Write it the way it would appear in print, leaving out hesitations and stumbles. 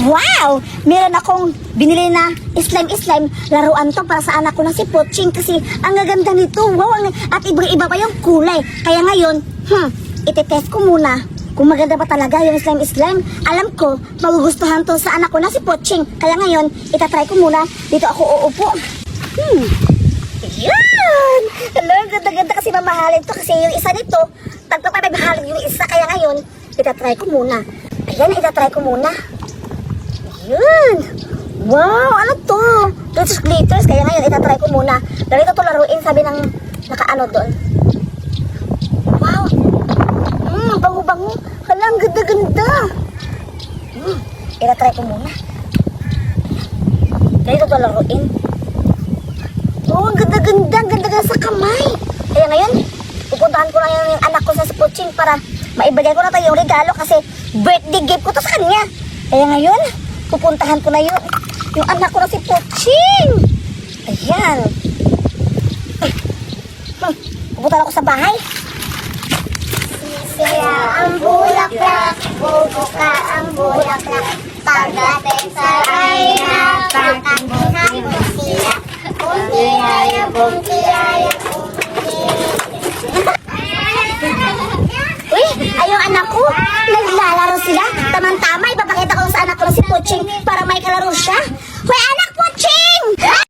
Wow! Meron akong binili na slime laruan to para sa anak ko na si Poching kasi ang gaganda nito. Wow! At iba pa yung kulay. Kaya ngayon, itetest ko muna kung maganda ba talaga yung slime. Alam ko, magugustuhan to sa anak ko na si Poching. Kaya ngayon, itatry ko muna. Dito ako uupo. Yan! Hello, ganda-ganda kasi mamahalin to kasi yung isa nito, tagpapabibhalin yung isa. Kaya ngayon, itatry ko muna. Ayan, itatry ko muna. Yun! Wow! Ano to? Glitters. Kaya ngayon, itatry ko muna. Ganito to laruin, sabi ng nakaano doon. Wow! Bango-bango. Hala, ang ganda-ganda. Itatry ko muna. Ganito to laruin. Oh, ang ganda-ganda. Ang ganda-ganda sa kamay. Kaya ngayon, pupuntahan ko lang yung anak ko sa Poching para maibigay ko na tayo yung regalo kasi birthday gift ko to sa kanya. Kaya ngayon, pupuntahan ko na yung anak ko na si Poching. Ayan. Pupuntahan ako sa bahay. Sisira ang bulaklak, bubuka ang bulaklak. Pagdating sa rayna, pagkakihan mo sila. Bungkiraya, bungkiraya, Uy, ay yung anak ko, naglalaro sila. Tamang-tama, ipapakita ko sa anak ko na si Poching para may kalaro siya. Hoy, anak!